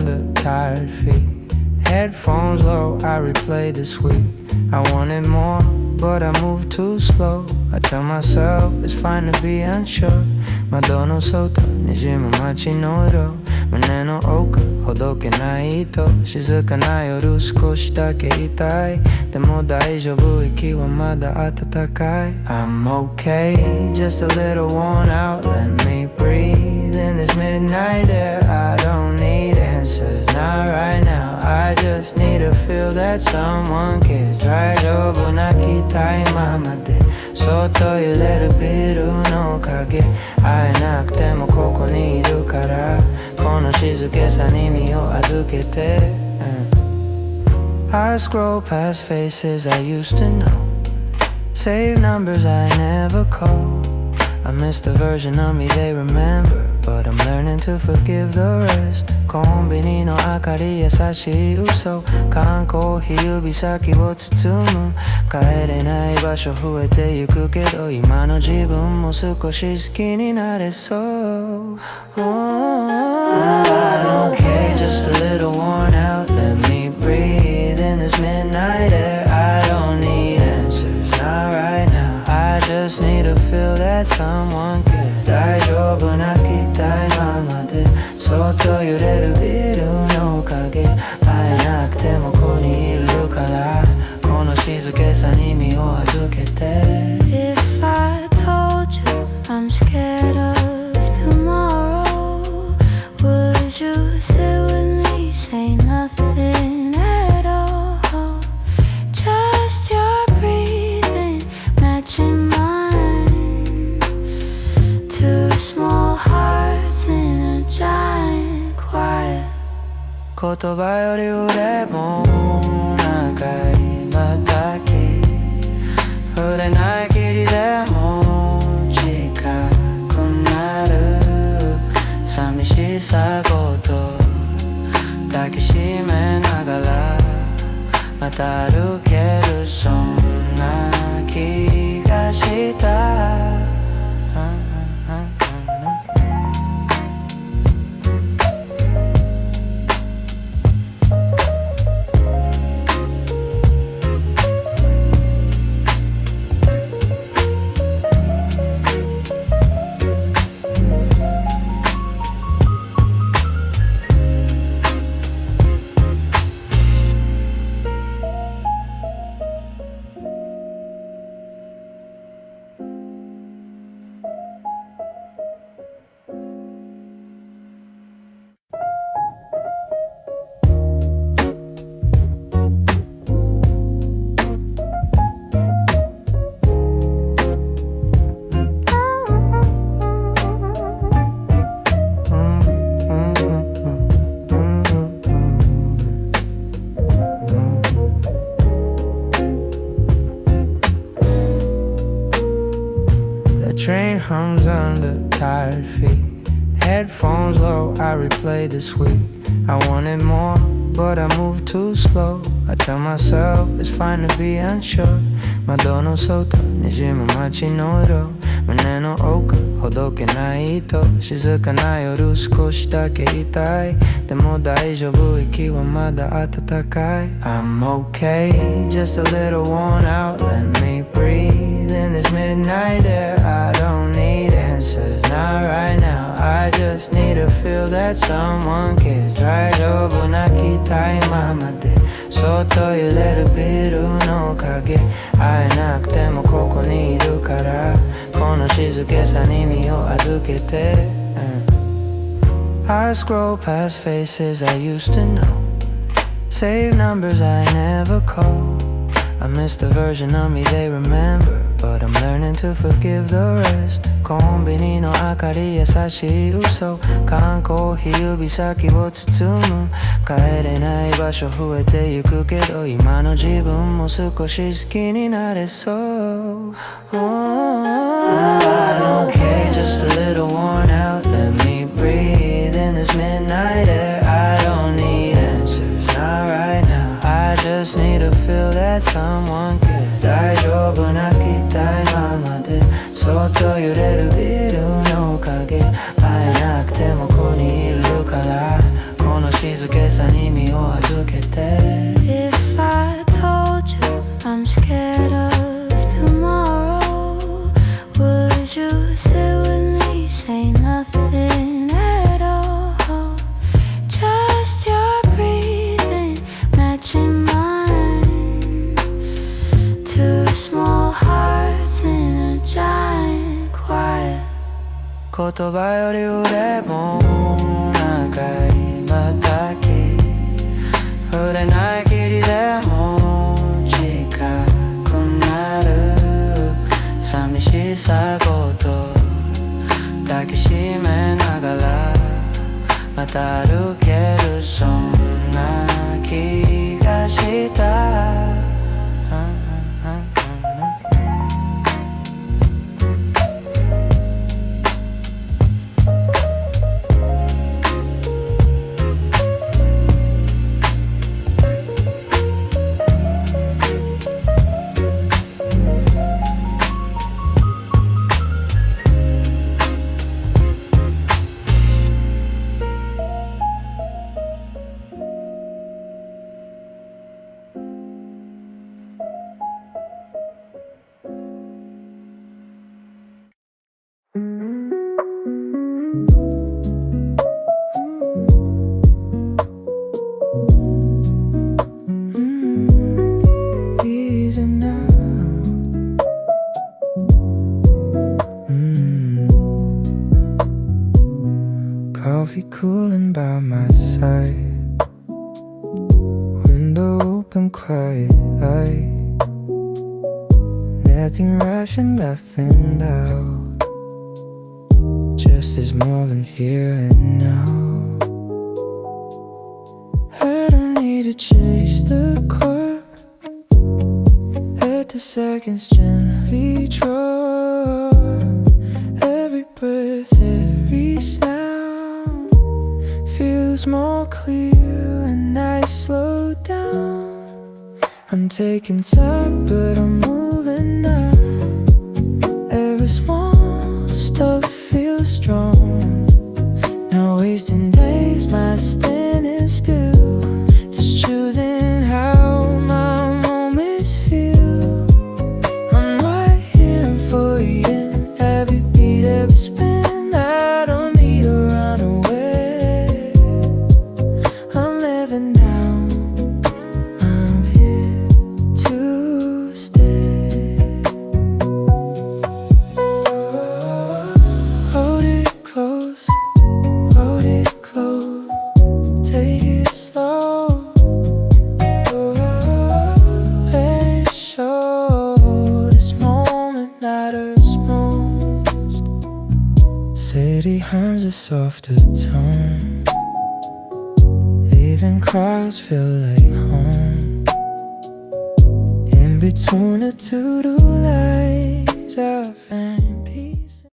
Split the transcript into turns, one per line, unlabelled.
under tired feet. Headphones low, I replay the sweet. I wanted more, but I move too slow. I tell myself it's fine to be unsure. 窓の外にじむ街の色、胸の奥ほどけない糸、静かな夜少しだけ痛い。でも大丈夫、息はまだ暖かい。 I'm okay, just a little worn out. Let me breathe in this midnight air. I don't need answers, not right now. I just need to feel that someone cares. 大丈夫、泣きたいままでそっと揺れるビルの影。会えなくてもここにいるから、この静けさに身を預けて、I scroll past faces I used to know, save numbers I never call. I miss the version of me they remember, but I'm learning to forgive the rest. コンビニの明かり優しい嘘、缶コーヒー指先を包む。帰れない場所増えてゆくけど、今の自分も少し好きになれそう。I'm okay, just a little worn out. Let me breathe in this midnight air. I don't need answers, not right now. I just need to feel that someone cares. 大丈夫、泣きたいままでそっと揺れるビルの影。会えなくてもここにいるから、この静けさに身を預けて。
If I told you I'm scared of tomorrow, would you sit with me, say nothing at all? Just your breathing matching mine. Two small hearts in a giant choir.
言葉より腕も長いまたき、触れない霧でも近くなる。寂しさごと抱きしめながら、また歩ける、そんな気がした。Train hums under tired feet. Headphones low, I replay the sweet. I wanted more, but I move too slow. I tell myself it's fine to be unsure. 窓の外にじむ街の色、胸の奥ほどけない糸、静かな夜少しだけ痛い。でも大丈夫、息はまだ暖かい。 I'm okay, just a little worn out. Let me breathe in this midnight air. I don't need answers, not right now. I just need to feel that someone cares. 大丈夫、泣きたいままでそっと揺れるビルの影。会えなくてもここにいるから、この静けさに身を預けて、I scroll past faces I used to know, save numbers I never call. I miss the version of me they remember, but I'm learning to forgive the rest. コンビニの明かり優しい嘘、缶コーヒー指先を包む。帰れない場所増えてゆくけど、今の自分も少し好きになれそう。I'm okay, just a little worn out. Let me breathe in this midnight air. I don't need answers, not right now. I just need to feel that someone cares. 大丈夫、泣きたいままでそっと揺れるビルの影。会えなくてもここにいるから、この静けさに身を預けて
If I told you I'm scared of tomorrow, would you sit with me, say nothing at all? Just your breathing matching mine. Two small hearts in a giant choir.
言葉より腕も長いまたき触れない霧でも近くなる寂しさごと抱きしめながらまた歩けるそんな気がしたCoffee cooling by my side, window open, quiet light, nothing rushing, nothing loud, just as more than here and now. I don't need to chase the car, let the seconds gently draw, every breath, every sound feels more clear when I slow down. I'm taking time, but I'm moving now. Every small step feels strong. Not wasting days, my standing still, just choosing how my moments feel. I'm right here for you, every beat, every spin. I don't need to run away. I'm living now, I'm here to stay. Hold it close, take it slow. Let it show, this moment matters most. City hums a softer tone, even crowds feel like home. In between the two lights I found